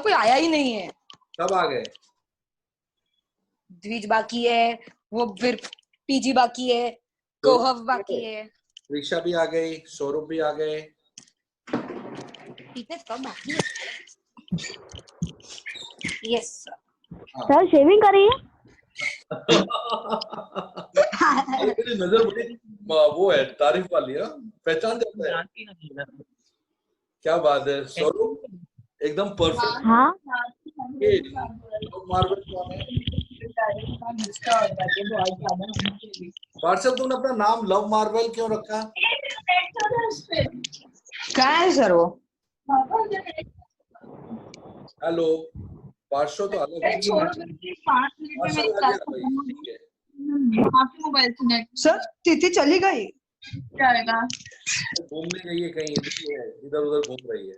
कोई आया ही नहीं है। सब आ गए। द्विज बाकी है, वो फिर पीजी बाकी है, कोहव बाकी है। ऋषा भी आ गई, सौरभ भी आ गए। इतने कम बाकी है। यस सर शेविंग करी है। मेरी नजर बड़ी वो है, तारीफ वाली है, पहचान जाता है। क्या बात है सौरभ, एकदम परफेक्ट। हाँ मार्बल कौन है? पार्षद, तुमने अपना नाम लव मार्बल क्यों रखा? कहाँ है सर वो? हेलो, पार्षद तो अलग है। पार्षद आ गया भाई, ठीक है। सर तिथि चली गई। घूमने गई है कहीं, इधर उधर घूम रही है।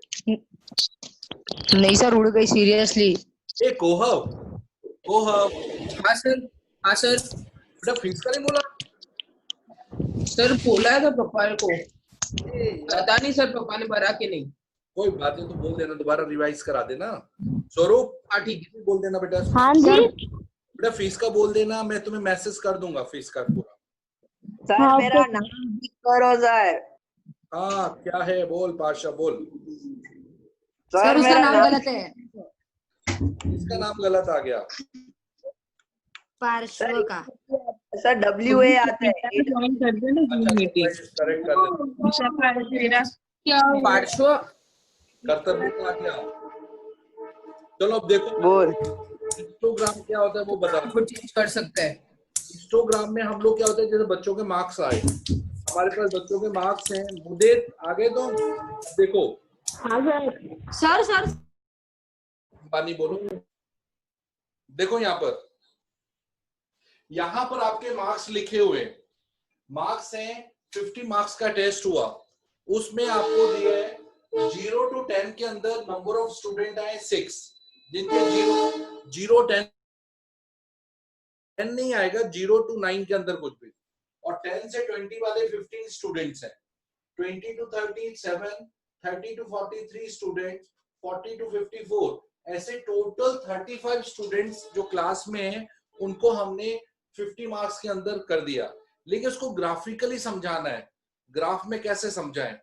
नहीं सर, उड़ गई सीरियसली। ए कोहव, कोहव। हाँ सर, हाँ सर। बेटा फीस का नहीं बोला? सर बोला था पप्पा को, यार, पता नहीं सर पप्पा ने भरा के नहीं। कोई बात नहीं, तो बोल देना, दोबारा रिवाइज करा देना। स्वरूप, हाँ ठीक है। बोल देना बेटा। हाँ जी बेटा फीस का बोल देना, मैं तुम्हें मैसेज कर दूंगा फीस का पूरा। सर हाँ, मेरा ओके। नाम भी करो सर। हाँ क्या है, बोल पाशा बोल। सर उसका मेरा नाम गलत है। इसका नाम गलत आ गया। पार्श्व का सर WA आता है। ज्वाइन कर देना Zoom मीटिंग। करेक्ट कर देना। पार्श्व कर्तव्य का क्या? चलो अब देखो, बोल। हिस्टोग्राम क्या होता है वो बता। को चेंज कर सकते हैं। हिस्टोग्राम में हम लोग क्या होता है, जैसे बच्चों के मार्क्स आए, हमारे पास बच्चों के मार्क्स हैं, मुझे आगे तो देखो। हाँ सर। सर पानी बोलो। देखो यहाँ पर आपके मार्क्स लिखे हुए, मार्क्स हैं 50 मार्क्स का टेस्ट हुआ, उसमें आपको दिया है 0 to 10 के अंदर नंबर ऑफ स्टूडेंट आए 6, जिनके 0 10 नहीं आएगा, 0 to 9 के अंदर कुछ भी, और 10 से 20 वाले 15 स्टूडेंट्स हैं, 20 to 30 7, 30 to 43 स्टूडेंट्स, 40 to 54, ऐसे टोटल 35 स्टूडेंट्स जो क्लास में हैं, उनको हमने 50 मार्क्स के अंदर कर दिया। लेकिन उसको ग्राफिकली समझाना है, ग्राफ में कैसे समझाएं,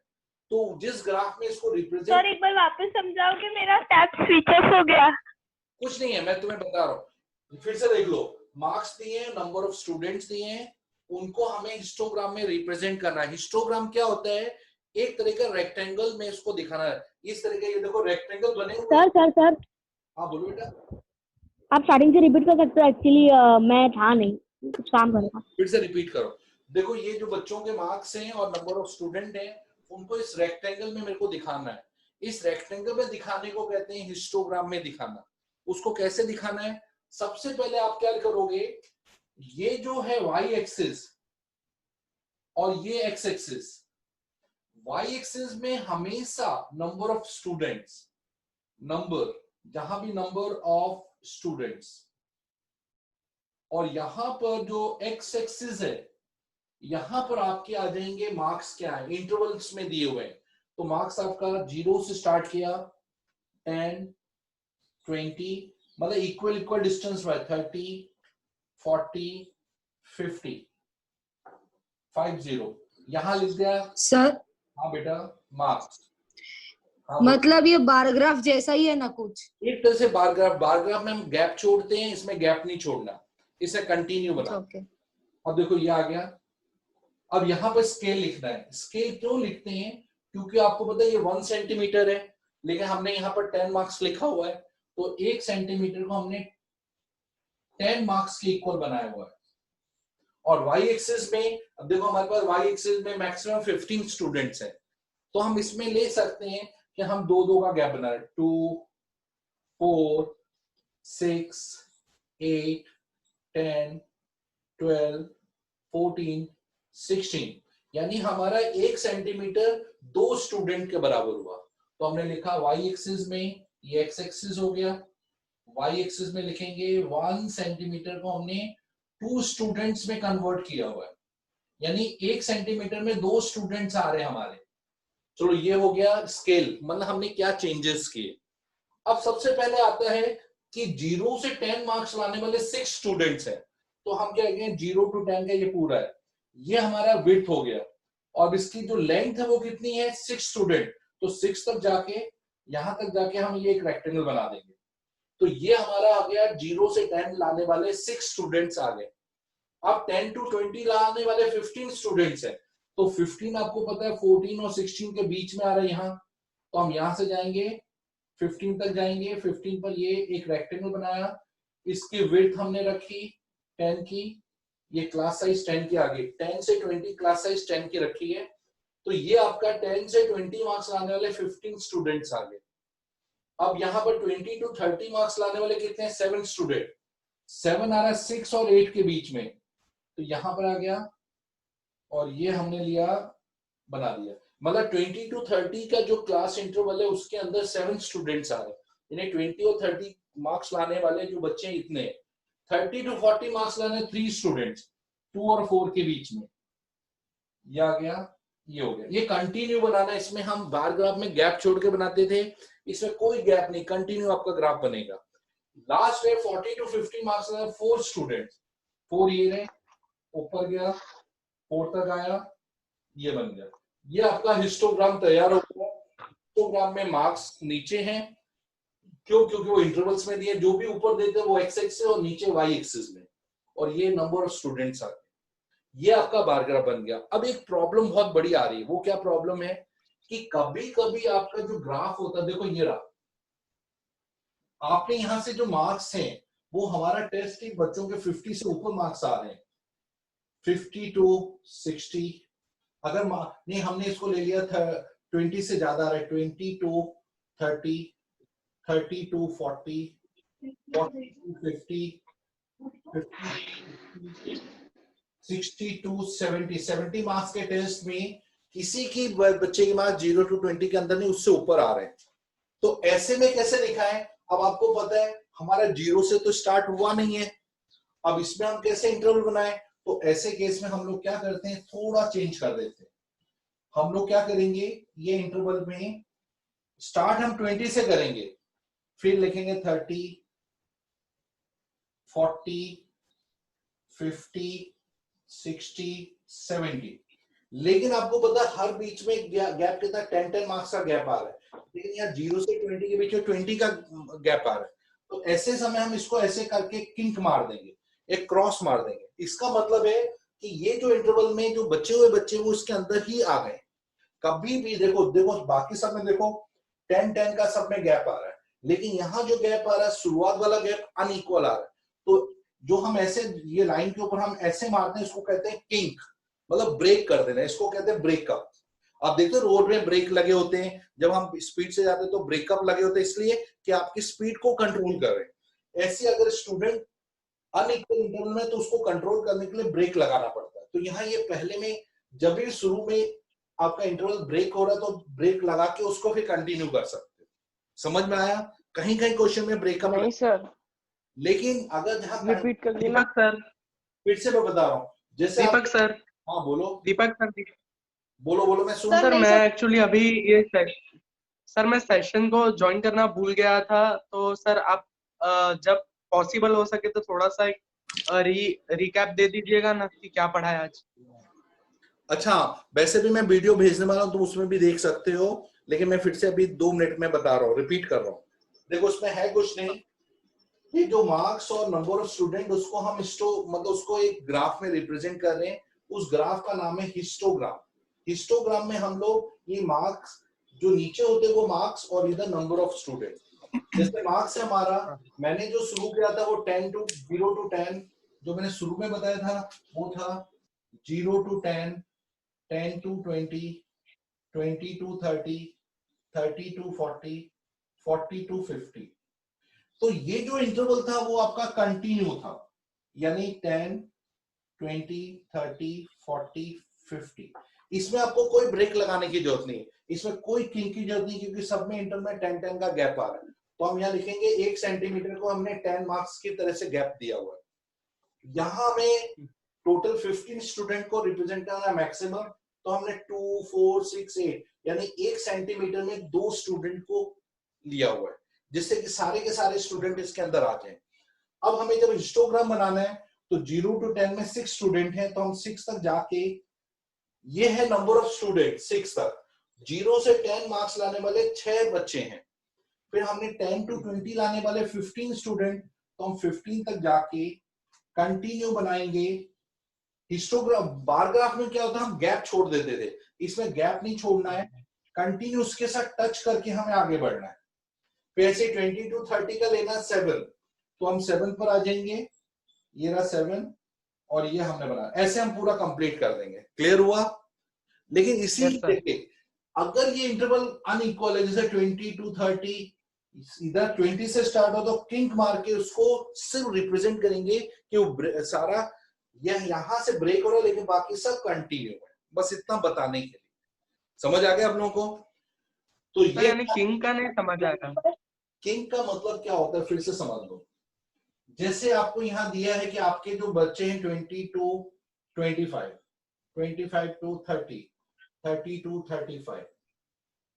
तो जिस ग्राफ में इसको रिप्रेजेंट। सर एक बार वापस समझाओगे, मेरा टैब स्विच ऑफ हो गया। कुछ नहीं है, मैं तुम्हें बता रहा हूँ, फिर से देख लो। मार्क्स दिए हैं, नंबर ऑफ स्टूडेंट्स दिए हैं, उनको हमें हिस्टोग्राम में रिप्रेजेंट करना है। हिस्टोग्राम क्या होता है, एक तरह का रेक्टेंगल में इसको दिखाना है, इस तरह के, ये देखो रेक्टेंगल बने हुए। सर हाँ बोलो बेटा। आप स्टार्टिंग से रिपीट कर सकते हो, एक्चुअली मैं था नहीं, कुछ काम कर रहा था। फिर से रिपीट करो। देखो ये जो बच्चों के मार्क्स हैं और नंबर ऑफ स्टूडेंट हैं, उनको इस रेक्टेंगल में मेरे को दिखाना है। इस रेक्टेंगल में दिखाने को कहते हैं हिस्टोग्राम में दिखाना। उसको कैसे दिखाना है, सबसे पहले आप क्या करोगे, ये जो है y एक्सिस और ये x एक्सिस, y एक्सिस में हमेशा नंबर ऑफ स्टूडेंट्स, नंबर, जहां भी नंबर ऑफ स्टूडेंट्स, और यहां पर जो x एक्सिस है, यहां पर आपके आ जाएंगे मार्क्स, क्या है, इंटरवल्स में दिए हुए हैं। तो मार्क्स आपका 0 से स्टार्ट किया, 10 20, मतलब इक्वल डिस्टेंस में 30 40 50 50, यहां लिख दिया सर। हाँ बेटा, मार्क्स। हाँ, मतलब ये बार ग्राफ जैसा ही है ना कुछ? एक तरह से बार ग्राफ में हम गैप छोड़ते हैं, इसमें गैप नहीं छोड़ना, इसे कंटिन्यू बना। अब देखो ये आ गया। अब यहाँ पर स्केल लिखना है। स्केल क्यों लिखते हैं, क्योंकि आपको पता है ये 1 सेंटीमीटर है, लेकिन हमने यहाँ पर 10 मार्क्स लिखा हुआ है, तो 1 सेंटीमीटर को हमने 10 मार्क्स के इक्वल बनाया हुआ है। और y एक्सिस में, अब देखो हमारे पास y एक्सिस में मैक्सिमम 15 स्टूडेंट्स हैं, तो हम इसमें ले सकते हैं कि हम 2-2 का गैप बना रहे, 2 4 6 8 10 12 14 16, यानी हमारा 1 सेंटीमीटर 2 स्टूडेंट के बराबर हुआ। तो हमने लिखा y एक्सिस में, ये x एक्सिस हो गया, y एक्सिस में लिखेंगे 1 सेंटीमीटर को हमने 2 स्टूडेंट्स में कन्वर्ट किया हुआ है, यानी 1 सेंटीमीटर में 2 स्टूडेंट्स आ रहे हैं हमारे। चलो ये हो गया स्केल, मतलब हमने क्या चेंजेस किए। अब सबसे पहले आता है कि 0 से 10 मार्क्स लाने वाले 6 स्टूडेंट्स हैं, तो हम क्या कहेंगे 0 to 10 का ये पूरा है, ये हमारा विड्थ हो गया। और इसकी जो लेंथ है वो कितनी है 6 स्टूडेंट, तो 6 तक जाके यहां तक जाके हम ये एक रेक्टेंगल बना देंगे। तो ये हमारा आ गया 0 से 10 लाने वाले 6 स्टूडेंट्स आ गए। अब 10 to 20 लाने वाले 15 स्टूडेंट्स हैं, तो 15 आपको पता है 14 और 16 के बीच में आ रहा है यहाँ, तो हम यहां से जाएंगे 15 तक जाएंगे। 15 पर ये एक रेक्टेंगल बनाया, इसकी विड्थ हमने रखी 10 की, ये क्लास साइज 10 की आ गई। 10 से 20 क्लास साइज 10 की रखी है, तो ये आपका 10 से 20 मार्क्स लाने वाले 15 स्टूडेंट्स आ गए। अब यहाँ पर 20 to 30 मार्क्स लाने वाले कितने हैं 7 स्टूडेंट, 7 आ रहा है 6 और 8 के बीच में, तो यहां पर आ गया और ये हमने लिया बना दिया। मतलब 20 to 30 का जो क्लास इंटरवल है उसके अंदर 7 स्टूडेंट्स आ रहे हैं, यानी 20 और 30 मार्क्स लाने वाले जो बच्चे हैं इतने। 30 to 40 मार्क्स लाने 3 स्टूडेंट्स, 2 और 4 के बीच में, ये आ गया, ये हो गया। ये कंटिन्यू बनाना, इसमें हम बार ग्राफ में गैप छोड़ के बनाते थे, इसमें कोई गैप नहीं, कंटिन्यू आपका ग्राफ बनेगा। लास्ट है 40 to 50 मार्क्स लाने 4 स्टूडेंट्स, 4 ये रहे, ऊपर गया 4 तक आया, ये बन गया। ये आपका हिस्टोग्राम तैयार हो गया। हिस्टोग्राम में मार्क्स नीचे हैं, क्यों? क्योंकि वो इंटरवल्स में दिए, जो भी ऊपर देते हैं वो एक्स एक्सिस और नीचे वाई एक्सिस में, और ये नंबर ऑफ स्टूडेंट्स आते हैं। ये आपका बार ग्राफ बन गया। अब एक प्रॉब्लम बहुत बड़ी आ रही है, वो क्या प्रॉब्लम है कि कभी कभी आपका जो ग्राफ होता है, देखो ये रहा, आपने यहां से जो मार्क्स हैं वो हमारा टेस्ट के बच्चों के 50 से ऊपर मार्क्स आ रहे हैं, 50 to 60। अगर नहीं, हमने इसको ले लिया था 20 से ज्यादा आ रहा है, 20 to 30, 30 to 40, 40 to 50, 60 to 70, 70 marks के टेस्ट में किसी की बच्चे के मार्क्स 0 to 20 के अंदर नहीं, उससे ऊपर आ रहे हैं। तो ऐसे में कैसे लिखा है? अब आपको पता है हमारा 0 से तो स्टार्ट हुआ नहीं है, अब इसमें हम कैसे इंटरवल बनाए? तो ऐसे केस में हम लोग क्या करते हैं, थोड़ा चेंज कर देते हैं। हम लोग क्या करेंगे, ये इंटरवल में स्टार्ट हम 20 से करेंगे, फिर लिखेंगे 30, 40, 50, 60, 70। लेकिन आपको पता है हर बीच में गैप कितना, 10 मार्क्स का गैप आ रहा है, लेकिन यहाँ 0 से 20 के बीच में 20 का गैप आ रहा है। तो ऐसे समय हम इसको ऐसे करके किंक मार देंगे, एक क्रॉस मार देंगे। इसका मतलब है कि ये जो इंटरवल में जो बचे हुए बच्चे वो इसके अंदर ही आ गए। कभी भी देखो बाकी सब में देखो 10 का सब में गैप आ रहा है, लेकिन यहाँ जो गैप आ रहा है शुरुआत वाला गैप अनइक्वल आ रहा है। तो जो हम ऐसे ये लाइन के ऊपर हम ऐसे मारते हैं, इसको कहते हैं किंक, मतलब ब्रेक कर देना, इसको कहते हैं ब्रेकअप। आप देखते हो रोड में ब्रेक लगे होते हैं, जब हम स्पीड से जाते हैं तो ब्रेकअप लगे होते हैं, इसलिए कि आपकी स्पीड को कंट्रोल कर रहे हैं। ऐसे अगर स्टूडेंट अनइक्वल इंटरवल में, तो उसको कंट्रोल करने के लिए ब्रेक लगाना पड़ता है। तो यहाँ ये पहले में जब भी शुरू में आपका इंटरवल ब्रेक हो रहा है, तो ब्रेक लगा के उसको फिर कंटिन्यू कर सकते हो। समझ में आया? कहीं कहीं क्वेश्चन में ब्रेकअप नहीं सर, लेकिन अगर जहाँ रिपीट कर देना सर। फिर से मैं बता रहा हूँ, जैसे दीपक सर, हाँ बोलो दीपक सर, बोलो मैं सुन। सर मैं एक्चुअली अभी ये सर मैं सेशन को ज्वाइन करना भूल गया था, तो सर आप जब पॉसिबल हो सके तो थोड़ा सा रिकैप दे दीजिएगा ना कि क्या पढ़ा है आज। अच्छा, वैसे भी मैं वीडियो भेजने वाला हूँ, तुम उसमें भी देख सकते हो, लेकिन मैं फिर से अभी 2 मिनट में बता रहा हूँ, रिपीट कर रहा हूँ। देखो उसमें है कुछ नहीं, ये जो मार्क्स और नंबर ऑफ स्टूडेंट उसको हम मतलब उसको एक ग्राफ में रिप्रेजेंट कर रहे हैं। उस ग्राफ का नाम है हिस्टोग्राम। हिस्टोग्राम में हम लोग ये मार्क्स जो नीचे होते हैं वो मार्क्स और इधर नंबर ऑफ स्टूडेंट। जैसे मार्क्स है हमारा, मैंने जो शुरू किया था वो 0 to 10, जो मैंने शुरू में बताया था वो था 0 to 10, 10 to 20, 20 to 30, 30 to 40, 40 to 50। तो ये जो इंटरवल था वो आपका कंटिन्यू था, यानी 10, 20, 30, 40, 50। इसमें आपको कोई ब्रेक लगाने की जरूरत नहीं, इसमें कोई किंक की जरूरत नहीं, क्योंकि सब में इंटर में 10 का गैप आ रहा है। तो हम यहाँ लिखेंगे 1 सेंटीमीटर को हमने 10 मार्क्स की तरह से गैप दिया हुआ है। यहाँ हमें टोटल 15 स्टूडेंट को रिप्रेजेंट करना है मैक्सिमम, तो हमने 2, 4, 6, 8 यानी 1 सेंटीमीटर में 2 स्टूडेंट को लिया हुआ है। जिससे कि सारे के सारे स्टूडेंट इसके अंदर आ जाए। अब हमें जब हिस्टोग्राम बनाना है तो 0 to 10 में 6 स्टूडेंट हैं, तो हम 6 तक जाके, ये है नंबर ऑफ स्टूडेंट 6 तक, 0 से 10 मार्क्स लाने वाले 6 बच्चे हैं। फिर हमने 10 to 20 लाने वाले 15 स्टूडेंट, तो हम 15 तक जाके कंटिन्यू बनाएंगे। हिस्टोग्राफ बार ग्राफ में क्या होता है, हम गैप छोड़ देते थे, इसमें गैप नहीं छोड़ना है, कंटिन्यू उसके साथ टच करके हमें आगे बढ़ना है। फिर ऐसे 20 to 30 का लेना 7, तो हम 7 पर आ जाएंगे, ये रहा 7 और ये हमने बनाया, ऐसे हम पूरा कंप्लीट कर देंगे। क्लियर हुआ? लेकिन इसी देखिए, अगर ये इंटरवल अनइक्वल है, जैसे 20 to 30, इधर 20 से स्टार्ट हो तो किंक मार के उसको सिर्फ रिप्रेजेंट करेंगे कि वो सारा यह यहां से ब्रेक हो रहा है, लेकिन बाकी सब कंटिन्यू है। बस इतना बताने के लिए। समझ आ गया आप लोगों को? तो ये यानी किंग का नहीं समझ आया। किंग का मतलब क्या होता है, फिर से समझ लो। जैसे आपको यहाँ दिया है कि आपके जो बच्चे हैं 20 to 25, 25 to 30, 30 to 35,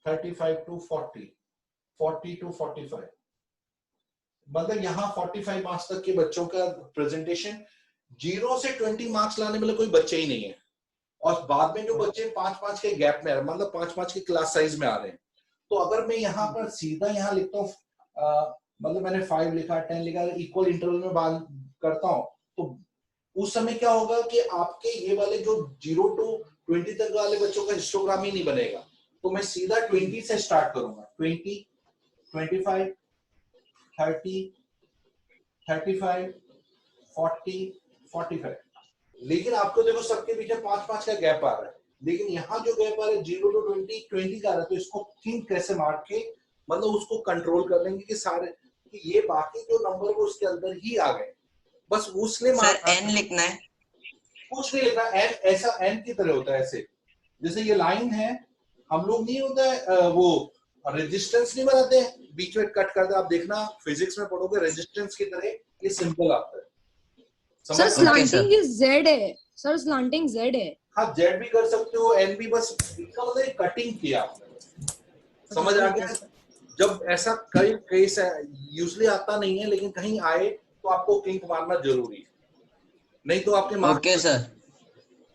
35 to 40, 40 to 45, मतलब यहाँ 45 मार्क्स तक के बच्चों का प्रेजेंटेशन। 0 से 20 मार्क्स लाने वाले कोई बच्चे ही नहीं है, और बाद में जो बच्चे 5-5 के गैप में आ रहे हैं, मतलब 5-5 के क्लास साइज में आ रहे हैं, तो अगर मैं यहाँ पर सीधा यहाँ लिखता हूँ, मतलब मैंने 5 लिखा, 10 लिखा, इक्वल इंटरवल में बात करता हूँ, तो उस समय क्या होगा कि आपके ये वाले जो 0 to 20 तक वाले बच्चों का हिस्टोग्राम ही नहीं बनेगा। तो मैं सीधा 20 से स्टार्ट करूंगा, 20, 25, 30, 35, 40, 45। लेकिन आपको देखो सबके पीछे 5-5 का गैप आ रहा है, लेकिन यहाँ जो गैप आ रहा है 0 to 20, 20 का आ रहा है, तो इसको किंग कैसे मार के, मतलब उसको कंट्रोल कर लेंगे कि सारे कि ये बाकी जो नंबर वो उसके अंदर ही आ गए, बस उसने सर n लिखना है, कुछ नहीं लिखना। एन ऐसा एन की तरह होता है, ऐसे जैसे ये लाइन है, हम लोग नहीं होता है वो रेजिस्टेंस नहीं बनाते हैं, बीच में कट करते, आप देखना फिजिक्स में पढ़ोगे, रेजिस्टेंस की तरह ये सिंपल आता है। सर स्लांटिंग Z है, सर स्लांटिंग Z है। हाँ, जेड भी कर सकते हो, एन भी, बस इसका मतलब कटिंग किया आपने। समझ आ गया? जब ऐसा कई यूजली आता नहीं है, लेकिन कहीं आए तो आपको किंक मारना जरूरी है, नहीं तो आपके मार्क्स। Okay sir.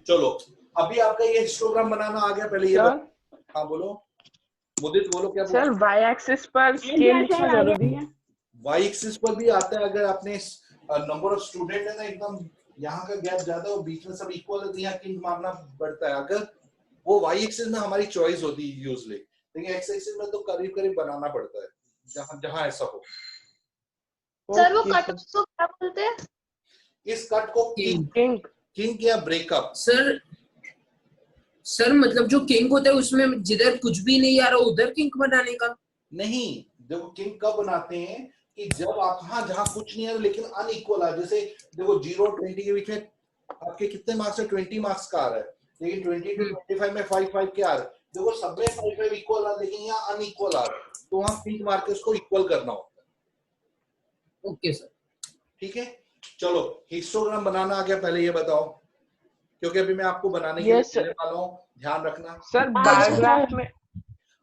चलो अभी आपका ये हिस्टोग्राम बनाना आ गया। पहले ये हाँ बोलो मुदित, बोलो क्या बोलो। सर वाई एक्सिस पर स्केल लिखना जरूरी है? वाई एक्सिस पर भी आता है, अगर आपने नंबर ऑफ स्टूडेंट है ना, एकदम यहाँ का गैप ज्यादा और बीच में सब इक्वल है, तो यहाँ किंग मारना पड़ता है। अगर वो वाई एक्सिस में हमारी चॉइस होती है यूजली, लेकिन एक्स एक्सिस में तो करीब करीब बनाना पड़ता है, जहाँ जहाँ ऐसा हो। सर वो कट को क्या बोलते हैं? इस कट को किंग या ब्रेकअप। सर मतलब जो किंग होता है उसमें जिधर कुछ भी नहीं आ रहा उधर किंग बनाने का नहीं, देखो किंग कब बनाते हैं कि जब आप हाँ जहाँ कुछ नहीं है लेकिन अनइक्वल है, जैसे देखो 0 और 20 के बीच में आपके कितने मार्क्स है, 20 मार्क्स का आ रहा है, लेकिन 20 to 25 में 5-5 के आ रहा है। देखो सब में 5-5 इक्वल आ, लेकिन यहाँ अनइक्वल आ रहा है, तो वहाँ किंग मार के उसको इक्वल करना होता है। ओके सर, ठीक है। चलो हिस्टोग्राम बनाना आ गया, पहले ये बताओ, क्योंकि अभी मैं आपको बनाने के लिए देने वाला हूँ, ध्यान रखना। सर बार ग्राफ में,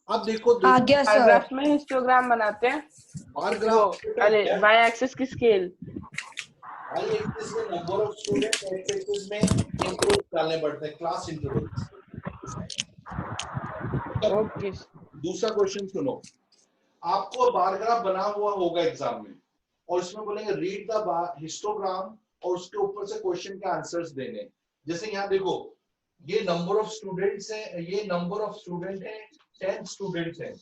अब देखो आ गया बार सर। ग्राफ में हिस्टोग्राम बनाते हैं। बार ग्राफ, अरे वाई एक्सिस की स्केल, वाई एक्सिस में number of student, x axis में इंटरवल डालने पड़ते हैं, क्लास इंटरवल। ओके। दूसरा क्वेश्चन सुनो, आपको बार ग्राफ बना हुआ होगा एग्जाम में, और इसमें बोलेंगे रीड द हिस्टोग्राम, और उसके ऊपर से क्वेश्चन के आंसर्स देने। जैसे यहाँ देखो ये नंबर ऑफ स्टूडेंट्स है, ये नंबर ऑफ स्टूडेंट है 10 स्टूडेंट्स हैं,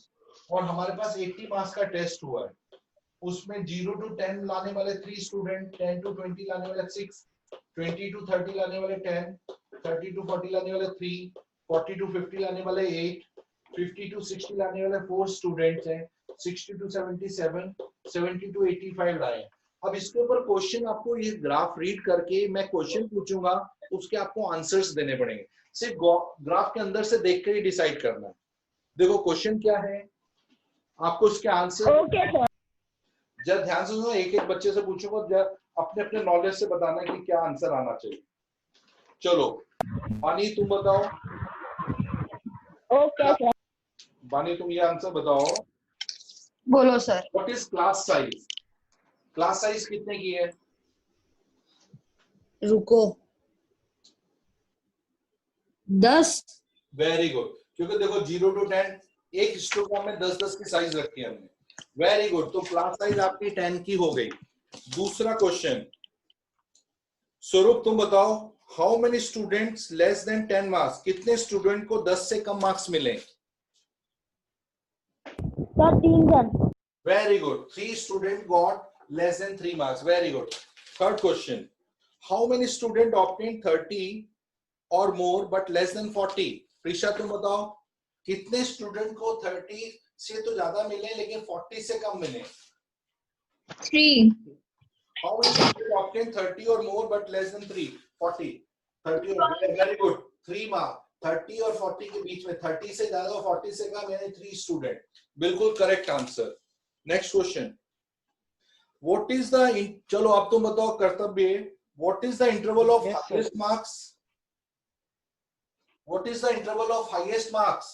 और हमारे पास 80 मार्क्स का टेस्ट हुआ है। उसमें 0 to 10 लाने वाले 3 स्टूडेंट, 10 to 20 लाने वाले 6, 20 to 30 लाने वाले 10, 30 to 40 लाने वाले 3, 40 to 50 लाने वाले 8, 50 to 60 लाने वाले 4 स्टूडेंट्स हैं, 60 to 77, 70 to 85 लाए। अब इसके ऊपर क्वेश्चन, आपको ये ग्राफ रीड करके मैं क्वेश्चन पूछूंगा, उसके आपको आंसर्स देने पड़ेंगे। सिर्फ ग्राफ के अंदर से देख कर ही डिसाइड करना है। देखो क्वेश्चन क्या है, आपको उसके आंसर जब ध्यान से सुनो, एक एक बच्चे से पूछूंगा, जब अपने अपने नॉलेज से बताना कि क्या आंसर आना चाहिए। चलो बानी तुम बताओ। Okay sir. बानी तुम ये आंसर बताओ बोलो sir. What is class size? Class size कितने की है? रुको 10। वेरी गुड, क्योंकि देखो 0 to 10 एक हिस्टोग्राम में 10-10 की साइज रखी है हमने। वेरी गुड, तो क्लास साइज आपकी 10 की हो गई। दूसरा क्वेश्चन, स्वरूप तुम बताओ, how many students less than 10 marks? कितने स्टूडेंट को 10 से कम मार्क्स मिले? सर 3 जन। Very good. 3 students got less than 3 marks. Very good. Third question. How many students obtained 30 or more but less than 40? Prisha तुम बताओ, कितने स्टूडेंट को 30 से तो ज्यादा मिले लेकिन 40 से कम मिले? 3. How many students obtained 30 or more but less than 40? 30 or very good. 3 mark. 30 और 40 के बीच में, 30 से ज्यादा और 40 से कम यानी 3 स्टूडेंट। बिल्कुल correct answer. Next question, what is the, चलो आप तुम बताओ Kartavya, what is the interval of highest marks? What is the interval of highest marks?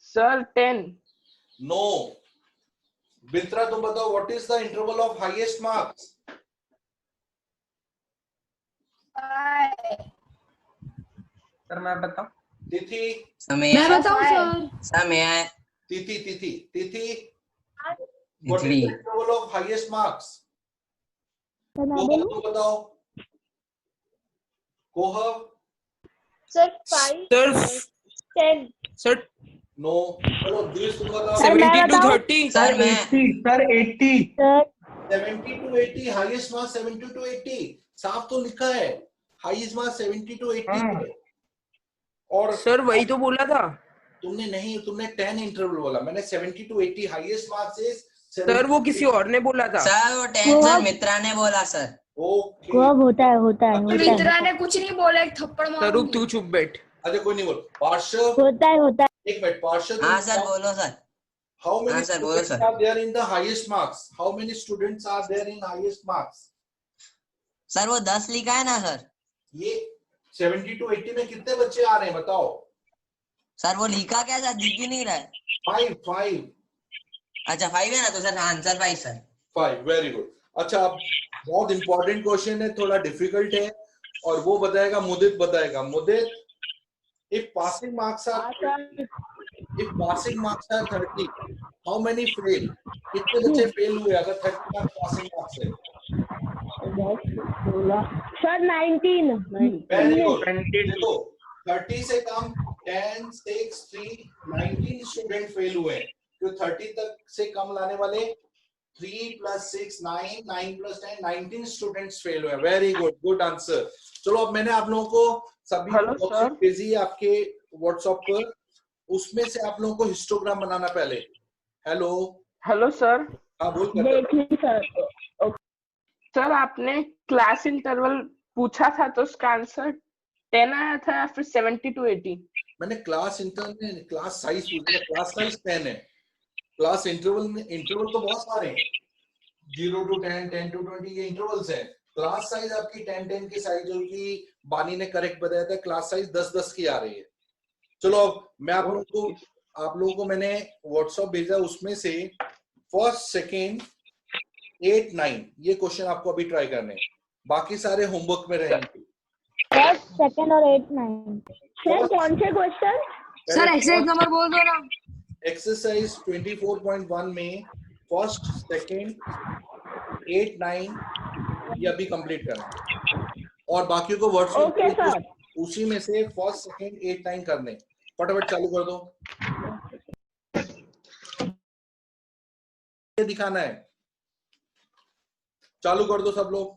Sir 10. No. Bitra तुम बताओ, what is the interval of highest marks? Sir मैं बताऊं? तिथि? मैं बताऊं सर? समय तिथि Tithi Tithi, Three. What is the interval of highest marks? Sir मैं कोहव बोलूं? तुम बताओ, कोहव? Sir, 5. सर 10. Sir no. चलो द्विज तुम बताओ। सर मैं 70 to बताऊं? 30 sir 80. Sir 80. Sir 70 to 80, highest marks 70 to 80, साफ तो लिखा है हाईएस्ट मार्क्स 70 to 80 हाँ। है। और सर वही तो बोला था तुमने नहीं, तुमने 10 इंटरवल बोला, मैंने 70 to 80 highest marks is. Sir, वो किसी और ने बोला था सर वो 10 सर मित्रा ने बोला सर। ओके, कब होता है मित्रा ने कुछ नहीं बोला, एक थप्पड़ मार। सरूप तू चुप बैठ। अच्छा कोई नहीं बोल। पार्षद, होता है एक मिनट पार्षद। हाँ सर बोलो सर। हाउ मेनी हाँ सर, बोलो students sir. Are there in the highest marks? How many students are there in highest marks? Sir वो 10 लिखा है ना सर। ये 70 to 80 में कितने बच्चे आ रहे हैं बताओ? सर वो लिखा क्या सर, दिख ही नहीं रहा है। 5। अच्छा 5 है ना, तो sir answer 5 sir. 5, very good. अच्छा अब बहुत इंपॉर्टेंट क्वेश्चन है, थोड़ा डिफिकल्ट है और वो बताएगा मुदित, बताएगा Mudit. If passing marks are 30, how many fail? कितने बच्चे फेल हुए अगर 30 मार्क्स पासिंग मार्क्स है? सर 19। Very good. देखो 30 से कम 10, 6, 3, 19 स्टूडेंट फेल हुए। तो 30 तक से कम लाने वाले 3 + 6 9, 9 + 10 19 स्टूडेंट्स फेल हुए। Very good, good answer. चलो अब मैंने आप लोगों को सभी हेलो भेजी है आपके व्हाट्सएप पर, उसमें से आप लोगों को हिस्टोग्राम बनाना पहले। Hello hello sir. हाँ बोल कर। देखिए सर, सर आपने क्लास इंटरवल पूछा था तो उसका आंसर 10 आया था या फिर 70 to 80? मैंने क्लास इंटरवल, क्लास साइज पूछा, क्लास साइज 10 है। क्लास इंटरवल में इंटरवल तो बहुत सारे हैं, 0 to 10, 10 to 20 ये इंटरवल्स हैं। क्लास साइज आपकी 10 की साइज होगी। बानी ने करेक्ट बताया था, क्लास साइज 10 की आ रही है। चलो अब मैं आप लोगों को मैंने व्हाट्सएप भेजा, उसमें से फर्स्ट, सेकेंड, 8, 9 ये क्वेश्चन आपको अभी ट्राई करने हैं, बाकी सारे होमवर्क में रहेंगे। फर्स्ट, सेकंड और 8, 9। सर कौन से क्वेश्चन? सर एक्सरसाइज नंबर बोल दो ना। एक्सरसाइज 24.1 में फर्स्ट, सेकेंड, 8, 9 ये अभी कंप्लीट करना और बाकियों को व्हाट्सएप ओके सर। उसी में से फर्स्ट, सेकेंड, 8, 9 करने। फटाफट चालू कर दो, ये दिखाना है। चालू कर दो सब लोग।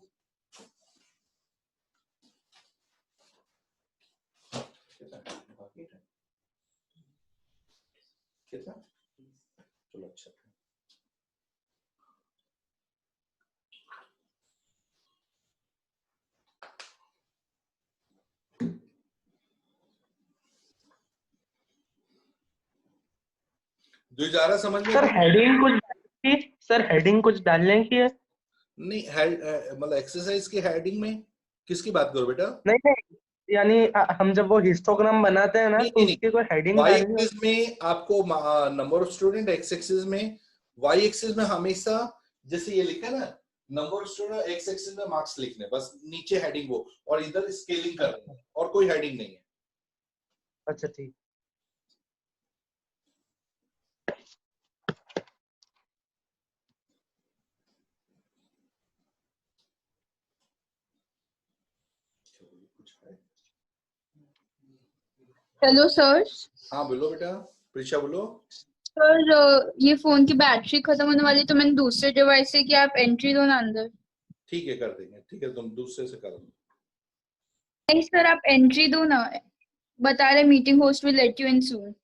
कितना? चलो अच्छा। जो जा रहा समझ में? सर हेडिंग कुछ डालने की है? नहीं मतलब एक्सरसाइज की हेडिंग में किसकी बात करो बेटा? नहीं यानी हम जब वो हिस्टोग्राम बनाते हैं ना नहीं, तो नहीं, उसकी कोई हेडिंग वाई डालनी एक्सिस में आपको number of student, x axis में, वाई एक्सिस में हमेशा जैसे ये लिखा है ना number of student, x axis में मार्क्स लिखने, बस नीचे हेडिंग वो और इधर स्केलिंग करना और कोई हेडिंग नहीं है। अच्छा ठीक। Hello sir. हाँ बोलो बेटा, प्रीशा बोलो। सर ये फोन की बैटरी खत्म होने वाली तो मैंने दूसरे डिवाइस से किया, आप एंट्री दो ना अंदर। ठीक है कर देंगे, ठीक है तुम दूसरे से कर दो। नहीं सर आप एंट्री दो ना, बता रहे meeting host will let you in soon.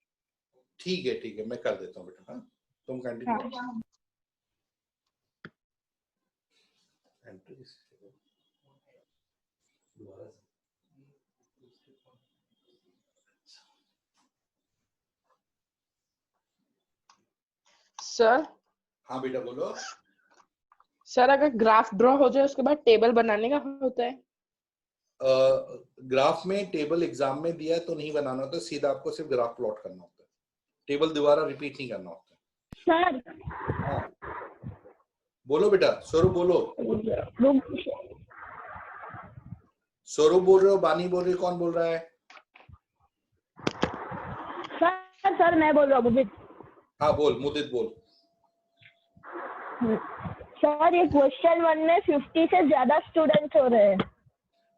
ठीक है मैं कर देता हूँ बेटा। हाँ तुम कंटिन्यू। सर हाँ बेटा बोलो। सर अगर ग्राफ ड्रॉ हो जाए उसके बाद टेबल बनाने का होता है? ग्राफ में टेबल एग्जाम में दिया है तो नहीं बनाना होता, सीधा आपको सिर्फ ग्राफ प्लॉट करना होता है, टेबल दोबारा रिपीट नहीं करना होता। सर हाँ बोलो बेटा, स्वरूप बोलो। स्वरूप बोल रहे हो, बानी बोल रही हो, कौन बोल रहा है? सर मैं बोल रहा हूँ मुदित। हाँ बोल मुदित बोल। सर ये क्वेश्चन 1 में 50 से ज्यादा स्टूडेंट्स हो रहे हैं।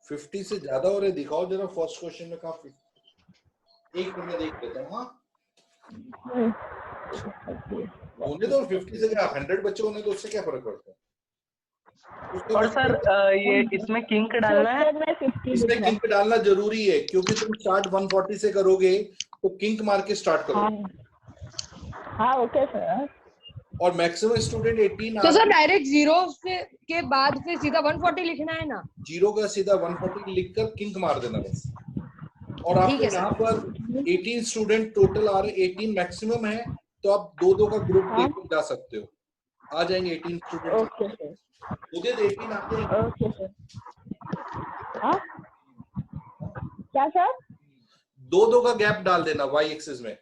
50 से ज्यादा हो रहे, दिखाओ जरा फर्स्ट क्वेश्चन में काफी। एक मिनट देख लेता हूँ। हाँ होने तो 50 से क्या 100 बच्चे होने तो उससे क्या फर्क पड़ता है? और सर ये इसमें किंक डालना है? इसमें किंक डालना जरूरी है क्योंकि तुम स्टार्ट 140 से करोगे तो किंक मार के स्टार्ट करो। हाँ ओके सर। और मैक्सिमम स्टूडेंट 18। तो सर डायरेक्ट जीरो के बाद फिर सीधा 140 लिखना है ना? जीरो का सीधा 140 लिखकर किंक मार देना बस। और आपको यहाँ पर 18 स्टूडेंट टोटल आ रहे, 18 मैक्सिमम है तो आप दो का ग्रुप लेकर जा सकते हो, आ जाएंगे 18 स्टूडेंट। Okay sir. मुझे 18 आते हैं। Okay sir. हाँ क्या सर? दो का गैप डाल देना वाई एक्सिस में।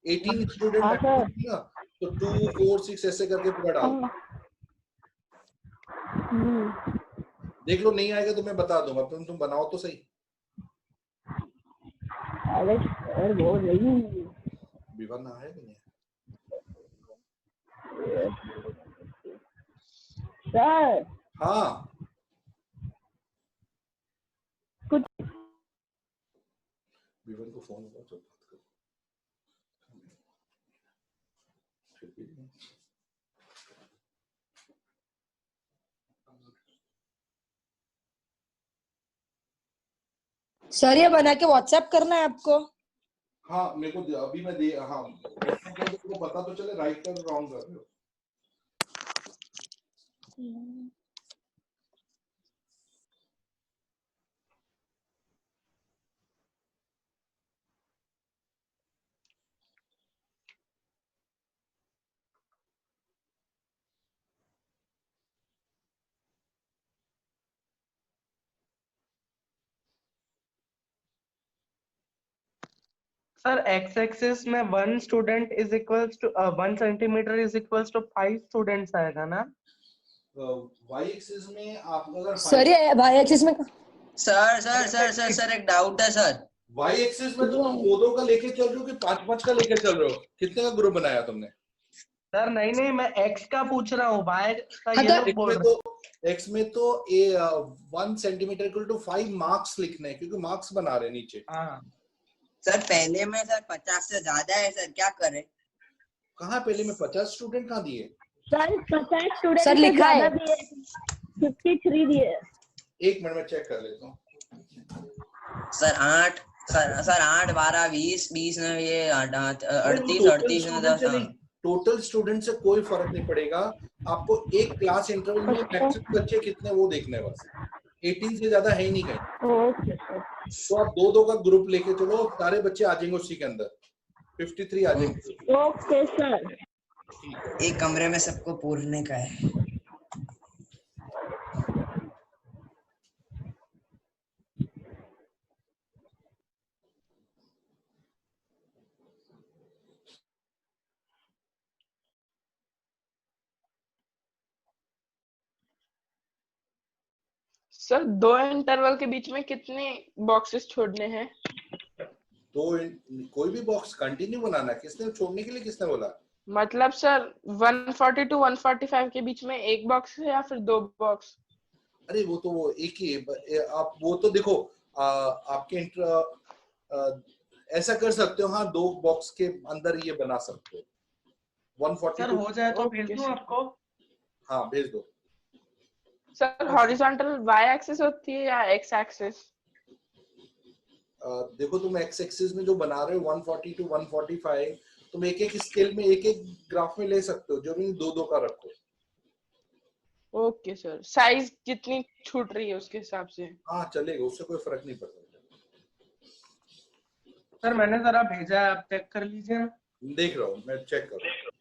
18 स्टूडेंट ना तो 2 4 6 ऐसे करके पूरा डाल। देख लो नहीं आएगा तो मैं बता दूंगा, तुम बनाओ तो सही। अरे सर वो नहीं विवाह ना है नहीं सर। हाँ कुछ विवाह को फोन करो तो बात करो। सर ये बना के व्हाट्सएप करना है आपको? हाँ मेरे को अभी मैं दे। हाँ तो पता तो चले राइट कर रॉन्ग कर रहे हो। सर एक्स एक्सिस में 1 student is equals to 1 centimetre is equals to 5 students आएगा ना? वाई एक्सिस में आप अगर सर ये वाई एक्सिस में सर एक डाउट है सर। वाई एक्सिस में तो तुम दो का लेके चल रहे हो कि 5 का लेके चल रहे हो? कितने का ग्रुप बनाया तुमने? सर नहीं मैं एक्स का पूछ रहा हूँ, वाई का हाँ, ये लोग बोल रहे हैं। एक्स में तो 1 सेंटीमीटर इक्वल टू 5 मार्क्स लिखने हैं क्योंकि मार्क्स बना रहे हैं नीचे। हाँ सर पहले में सर 50 से ज्यादा है सर, क्या करें? कहाँ पहले में 50 स्टूडेंट कहाँ दिए? सर 50 स्टूडेंट सर लिखा है 53 दिए। एक मिनट में चेक कर लेता हूँ। सर 8 सर 8 12 20 में ये 38 में 10। टोटल स्टूडेंट से कोई फर्क नहीं पड़ेगा, आपको एक क्लास इंटरवल में मैक्सिमम बच्चे कितने वो देखने बस। 18 से ज्यादा है ही नहीं कहीं। Okay sir. तो आप दो का ग्रुप लेके चलो, सारे बच्चे आ जाएंगे उसी के अंदर, 53 आ जाएंगे। Okay sir. एक कमरे में सबको पूरने का है। सर 2 इंटरवल के बीच में कितने बॉक्सेस छोड़ने हैं? तो कोई भी बॉक्स कंटिन्यू बनाना है। किसने छोड़ने के लिए किसने बोला? मतलब सर 140 टू 145 के बीच में एक बॉक्स है या फिर 2 बॉक्स? अरे वो तो वो एक ही है। आप वो तो देखो आपके ऐसा कर सकते हो। हाँ, 2 बॉक्स के अंदर ये बना सकते हो। सर 142। हो जाए तो भेज ओके दूं सर। आपको? हाँ, भेज दो। सर हॉरिजॉन्टल वाई एक्सिस होती है या एक्स एक्सिस? देखो तुम एक्स एक्सिस में जो बना रहे हो 140 टू 145, तुम एक एक स्केल में एक एक ग्राफ में ले सकते हो। जो भी 2-2 का रखो। ओके सर, साइज कितनी छूट रही है उसके हिसाब से? हाँ चलेगा, उससे कोई फर्क नहीं पड़ता। सर मैंने जरा भेजा है, आप चेक कर लीजिए ना। देख रहा हूँ, मैं चेक कर रहा हूँ।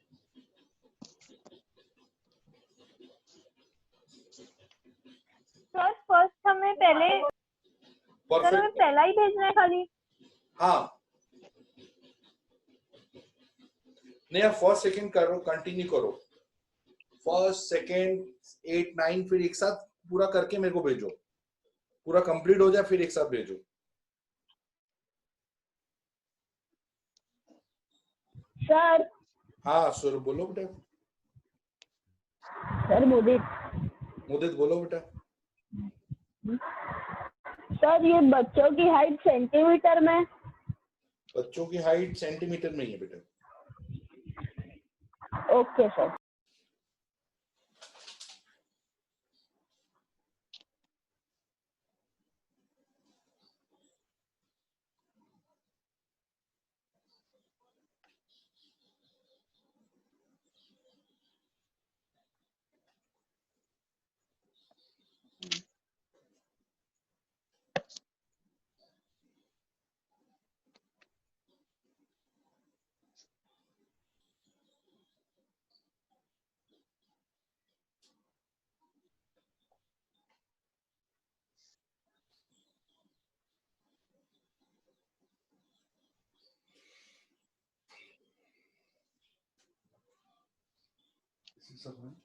सर फर्स्ट हमें पहले सर हमें परफेक्ट। पहला ही भेजना है खाली? हाँ नहीं, आप फर्स्ट सेकंड करो, कंटिन्यू करो। फर्स्ट सेकंड 8 9 फिर एक साथ पूरा करके मेरे को भेजो। पूरा कंप्लीट हो जाए फिर एक साथ भेजो। सर हाँ सर, बोलो बेटा। सर मुदित मुदित बोलो बेटा। सर ये बच्चों की हाइट सेंटीमीटर में? बच्चों की हाइट सेंटीमीटर में ही है बेटा। Okay sir.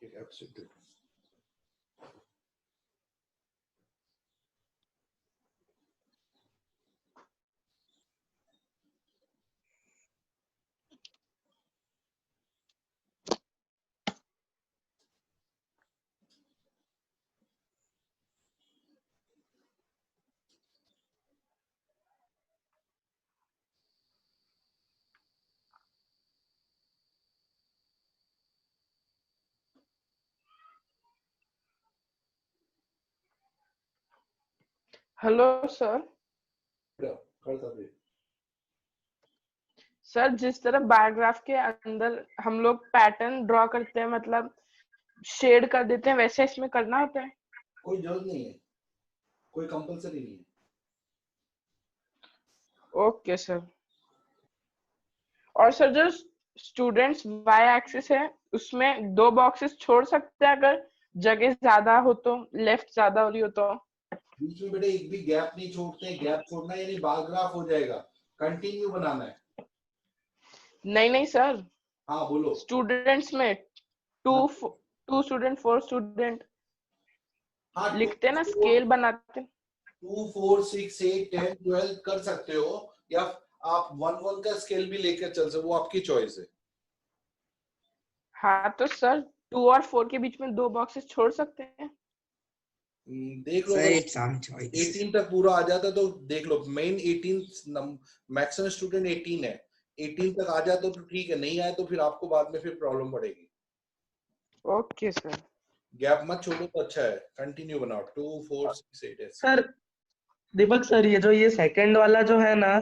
एक एब्सेंट दे दो। Hello sir. करता दे। सर जिस तरह बायोग्राफ के अंदर हम लोग पैटर्न ड्रॉ करते हैं, मतलब शेड कर देते हैं, वैसे इसमें करना होता है? कोई जरूरत नहीं है, कोई कंपलसरी नहीं है। Okay sir. और सर जो स्टूडेंट्स वाई एक्सिस है उसमें 2 बॉक्सेस छोड़ सकते हैं अगर जगह ज्यादा हो तो, लेफ्ट ज्यादा हो रही हो तो? बीच में बेटे एक भी गैप नहीं छोड़ते। गैप छोड़ना यानी बार ग्राफ हो जाएगा। कंटिन्यू बनाना है। नहीं नहीं सर, हाँ बोलो। स्टूडेंट्स में 2 स्टूडेंट 4 स्टूडेंट हाँ, लिखते हैं ना, स्केल बनाते हैं। 2 4 6 8 10 12 कर सकते हो, या आप 1 1 का स्केल भी लेकर चल सकते हो, वो आपकी चॉइस है। हाँ तो सर 2 और 4 के बीच में 2 बॉक्सेस छोड़ सकते हैं? देख लो, Sir, अगर it's some choice. 18 तक पूरा आ जाता तो देख लो। मेन 18 मैक्सिमम स्टूडेंट 18 है। 18 तक आ जाता तो ठीक है, नहीं आए तो फिर आपको बाद में फिर प्रॉब्लम पड़ेगी। Okay sir. गैप मत छोड़ो तो अच्छा है। कंटिन्यू बनाओ 2 4 6 8 ऐसे। सर दीपक सर, ये जो ये सेकंड वाला जो है ना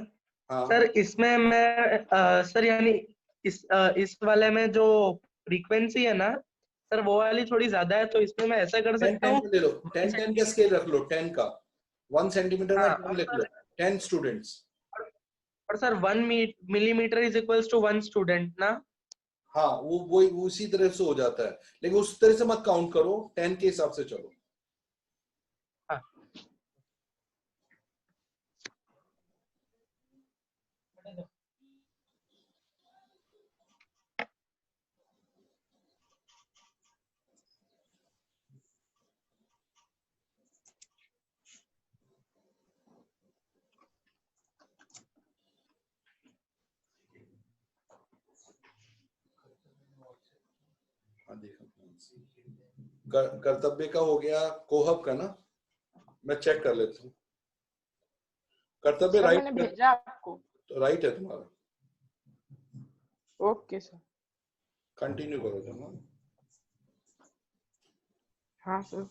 हाँ सर, इसमें मैं सर यानी इस वाले में जो फ्रीक्वेंसी है ना सर, वो वाली थोड़ी ज्यादा है, तो इसमें मैं ऐसा कर 10 सकता 10 हूँ। का ले लो। 10 10 का स्केल रख लो। 10 का 1 सेंटीमीटर में हाँ 10 लिख लो। 10 स्टूडेंट्स। और sir 1 millimetre is equals to 1 student ना? हाँ वो उसी तरह से हो जाता है, लेकिन उस तरह से मत काउंट करो। 10 के हिसाब से चलो। हाँ कर्तव्य का हो गया, कोहब का ना, मैं चेक कर लेता हूँ। कर्तव्य सर राइट, मैंने भेजा आपको। तो राइट है तुम्हारा। Okay sir. कंटिन्यू करो तुम। हाँ सर।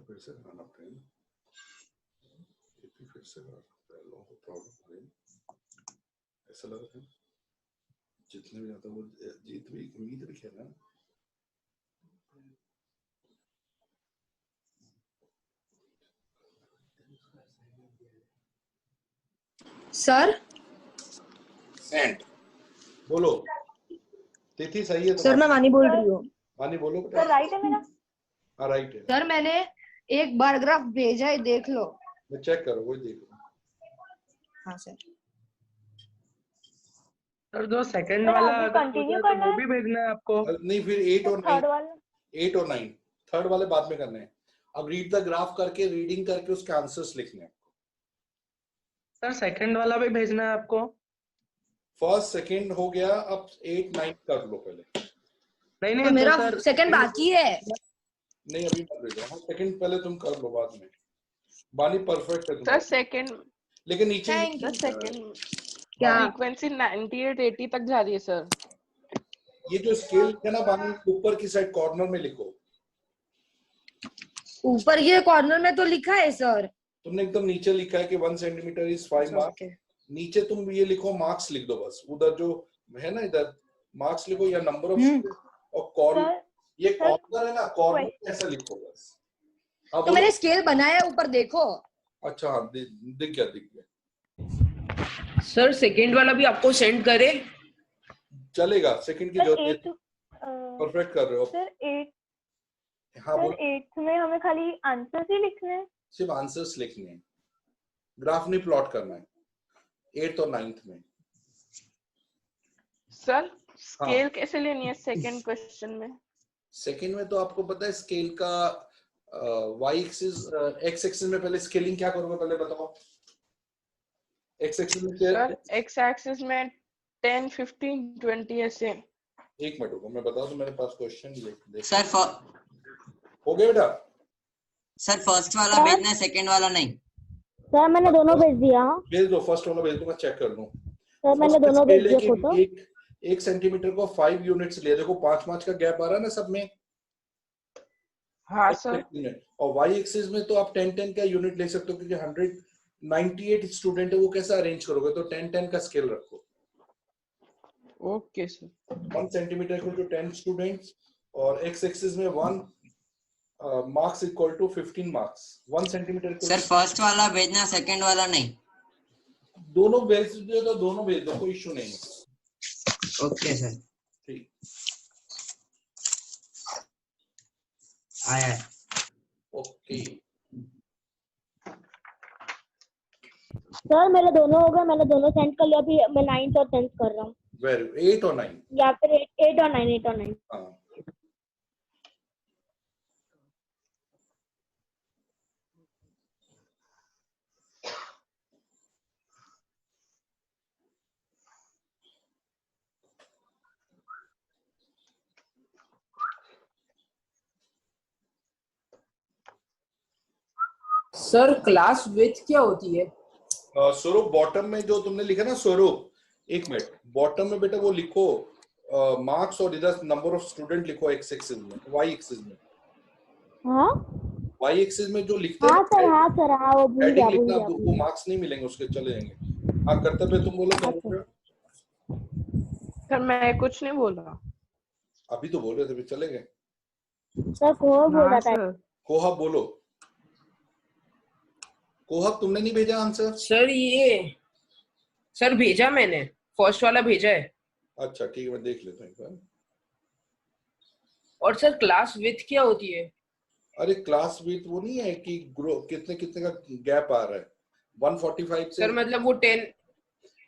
फिर से कराना पड़ेगा, फिर से कराना पड़ेगा, प्रॉब्लम है ऐसा लग रहा है। जितने भी आता वो जीत भी उम्मीद रखी है ना। सर सेंट बोलो। तिथि सही है सर मैं वानी बोल रही हूँ। वानी बोलो बेटा। सर राइट है मेरा? हाँ राइट है। सर मैंने एक बार ग्राफ भेजा है, देख लो। मैं चेक करो, वही देख लो। हाँ सर। सर जो सेकंड वाला कंटिन्यू तो करना वो है? भी भेजना है आपको? नहीं, फिर 8 और 9, थर्ड वाला 8 और 9 थर्ड वाले बाद में करने हैं। अब रीड द ग्राफ करके, रीडिंग करके उसके आंसर्स लिखने हैं। सर सेकंड वाला भी भेजना है आपको? फर्स्ट सेकंड हो गया, अब 8 9 कर लो पहले। नहीं तो नहीं मेरा सर सेकंड बाकी है। नहीं अभी मत भेजो, हाँ सेकंड पहले तुम कर लो बाद में। बानी परफेक्ट है सर तुम्हारा, सेकंड, लेकिन नीचे थैंक यू। सेकंड क्या? फ्रीक्वेंसी 98 80 तक जा रही है सर। ये जो स्केल है ना बानी, ऊपर की साइड कॉर्नर में लिखो। ऊपर ये कॉर्नर में तो लिखा है सर। तुमने एकदम नीचे लिखा है कि 1 सेंटीमीटर इज 5 मार्क्स। नीचे तुम ये लिखो, मार्क्स लिख दो बस। उधर जो है ना, इधर मार्क्स लिखो या नंबर ऑफ, और कॉर्नर, ये कॉर्नर है ना, कॉर्नर ऐसा लिखो बस। तो मैंने स्केल बनाया है, ऊपर देखो। अच्छा हाँ, दिख गया। सर सेकंड वाला भी आपको सेंड करे? चलेगा, सेकंड की जरूरत नहीं। परफेक्ट कर रहे हो सर 8 हाँ बोल। 8th में हमें खाली आंसर्स ही लिखने हैं? सिर्फ आंसर्स लिखने हैं, ग्राफ नहीं प्लॉट करना है 8th और 9th में। सर स्केल कैसे लेनी है सेकंड क्वेश्चन में? सेकंड में तो आपको पता है स्केल का y एक्सिस, x एक्सिस में पहले स्केलिंग क्या करोगे पहले बताओ। x एक्सिस में सर x एक्सिस में 10 15 20 ऐसे। एक मिनट रुको, मैं बता दूं, मेरे पास क्वेश्चन देख। सर हो गया बेटा? सर फर्स्ट वाला भेजना है, सेकंड वाला नहीं? सर मैंने दोनों भेज दिया। भेज दो, फर्स्ट वाला भेज दो, मैं चेक कर लूं। सर मैंने दोनों भेज दिया फोटो। एक सेंटीमीटर को 5 यूनिट्स ले, देखो 5 का गैप आ रहा है ना सब में। हाँ सर। और y एक्सिस में तो आप 10 का यूनिट ले सकते हो, क्योंकि 198 स्टूडेंट है, वो कैसा अरेंज करोगे? तो 10 का स्केल रखो। Okay sir. 1 centimetre equal to 10 students, और x एक्सिस में 1 marks equal to 15 marks. 1 centimetre. Sir first वाला भेजना, सेकंड वाला नहीं? दोनों भेज दो, तो दोनों भेज दो, कोई इशू नहीं है। ओके सर, ठीक आया है। ओके। सर मेरे दोनों हो गए, मैंने दोनों सेंड कर लिया। अभी मैं 9th और 10th कर रहा हूँ। वेरी 8 और 9 या फिर 8 और 9 8 और 9। हाँ सर क्लास विथ क्या होती है? स्वरूप बॉटम में जो तुमने लिखा ना स्वरूप, एक मिनट, बॉटम में बेटा वो लिखो मार्क्स, और इधर नंबर ऑफ स्टूडेंट लिखो x एक्सिस में, y एक्सिस में। हाँ y एक्सिस में जो लिखते हैं हाँ सर, हाँ सर, हाँ वो भूल गया वो मार्क्स नहीं मिलेंगे, उसके चले जाएंगे। हाँ कर्तव्य तुम बोलो क्या बोल रहे हो? सर मैं कुछ नहीं बोल रहा। अभी तो बोल रहे थे, फिर चले गए। सर कोहब बोल रहा था। सर कोहब बोलो। कोहब तुमने नहीं भेजा आंसर? सर ये सर भेजा मैंने, फर्स्ट वाला भेजा है। अच्छा ठीक है, मैं देख लेता हूँ एक बार। और सर क्लास विथ क्या होती है? अरे क्लास विथ वो नहीं है कि ग्रो कितने कितने का गैप आ रहा है 145 से। सर मतलब वो 10।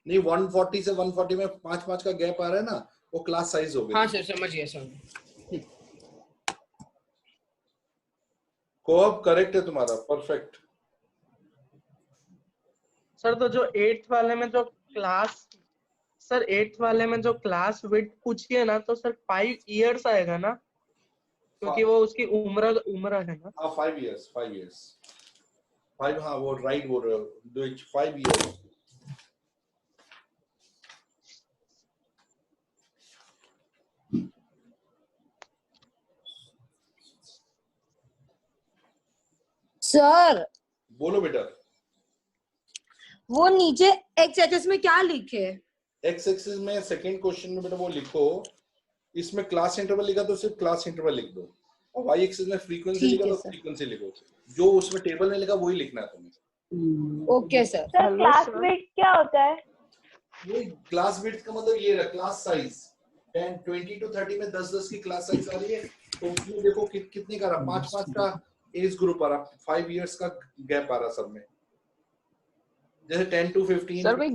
नहीं 140 से 140 में 5 का गैप आ रहा है ना, वो क्लास साइज हो गया। हाँ सर समझ गया सर। कोहब करेक्ट है तुम्हारा, परफेक्ट। सर तो जो 8th वाले में जो क्लास, सर 8th वाले में जो क्लास विड्थ पूछी है ना, तो सर 5 इयर्स आएगा ना, क्योंकि वो उसकी उम्र है ना। हाँ 5 इयर्स 5। हाँ वो राइट बोल रहे हो, 5 इयर्स। सर बोलो बेटा। वो नीचे एक्स एक्सिस में क्या लिखे? एक्स एक्सिस में सेकंड क्वेश्चन में बेटा वो लिखो, इसमें क्लास इंटरवल लिखा तो सिर्फ क्लास इंटरवल लिख दो, और वाई एक्सिस में फ्रीक्वेंसी लिखा तो फ्रीक्वेंसी लिखो। जो उसमें टेबल में लिखा वही लिखना है तुम्हें। Okay sir. Sir hello class sir. Width क्या होता है? वो क्लास विड्थ का मतलब ये रहा, क्लास साइज 10 20 to 30 में 10 की क्लास साइज आ रही है, तो उसमें देखो कितने का रहा, 5 का एज ग्रुप आ रहा, 5 इयर्स का गैप आ रहा सब में। जैसे 10 to 15 सर भाई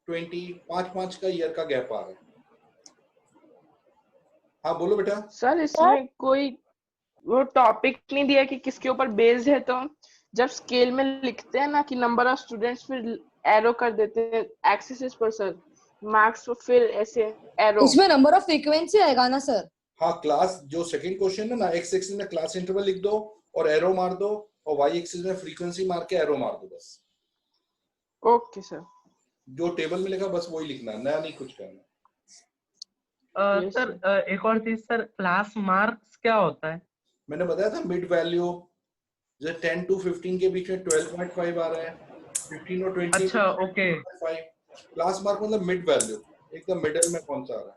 20 5 का ईयर का गैप आ रहा है। हाँ बोलो बेटा। सर इसमें कोई वो टॉपिक नहीं दिया कि किसके ऊपर बेस्ड है, तो जब स्केल में लिखते हैं ना कि नंबर ऑफ स्टूडेंट्स, फिर एरो कर देते हैं एक्सिस पर सर, मार्क्स तो फिर ऐसे एरो। उसमें नंबर ऑफ फ्रीक्वेंसी आएगा ना सर? हाँ क्लास जो सेकंड क्वेश्चन है ना, एक्स एक्सिस में क्लास इंटरवल लिख दो और एरो मार दो, और वाई एक्सिस में फ्रीक्वेंसी मार के एरो मार दो बस। Okay sir. जो टेबल में लिखा बस वही लिखना, नया नहीं कुछ करना। Yes, सर एक और चीज सर, क्लास मार्क्स क्या होता है? मैंने बताया था मिड वैल्यू, जैसे 10 to 15 के बीच में 12.5 आ रहा है, 15 और 20 अच्छा ओके। 5। क्लास मार्क मतलब मिड वैल्यू, एकदम मिडिल में कौन सा आ रहा है।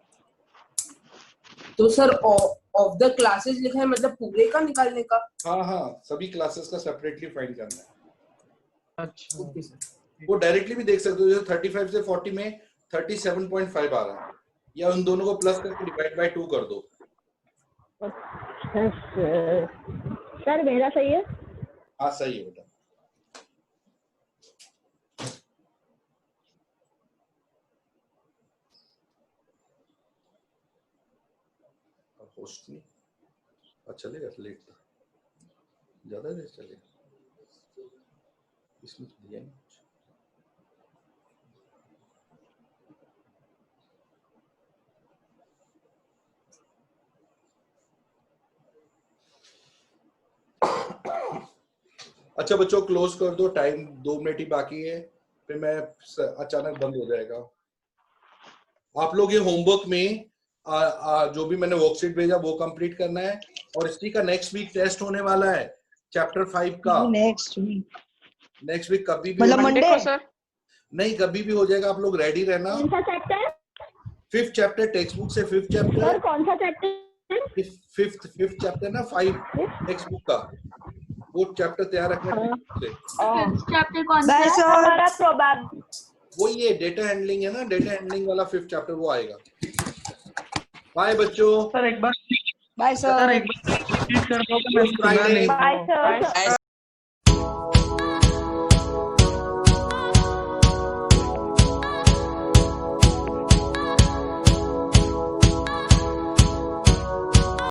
तो सर ऑफ द क्लासेस लिखा है, मतलब पूरे का निकालने का? हाँ सभी क्लासेस का सेपरेटली फाइंड करना है। अच्छा ओके सर। वो डायरेक्टली भी देख सकते हो, जैसे 35 से 40 में 37.5 आ रहा है, या उन दोनों को प्लस करके डिवाइड बाय 2 कर दो। सर मेरा सही है? हाँ सही है बेटा। होस्ट नहीं अच्छा चलेगा, लेट ज्यादा देर चलेगा, इसमें तो दिया नहीं। अच्छा बच्चों क्लोज कर दो, टाइम 2 मिनट ही बाकी है, फिर मैं अचानक बंद हो जाएगा। आप लोग ये होमवर्क में जो भी मैंने वर्कशीट भेजा वो कंप्लीट करना है, और इसी का नेक्स्ट वीक टेस्ट होने वाला है चैप्टर 5 का। नेक्स्ट वीक कभी भी मतलब मंडे को सर? नहीं कभी भी हो जाएगा, आप लोग रेडी रहना। कौन सा chapter? 5th chapter text book से, 5th चैप्टर। सर कौन सा चैप्टर? 5th चैप्टर ना 5 टेक्स्ट बुक का, वो चैप्टर तैयार रखना से। चैप्टर कौन सा बाय है? सर। हमारा प्रोबेब वो ये डेटा हैंडलिंग है ना, डेटा हैंडलिंग वाला 5th चैप्टर वो आएगा। बाय बच्चों। सर एक बार बाय सर। रिपीट कर दो, मैं सुना नहीं। Bye sir.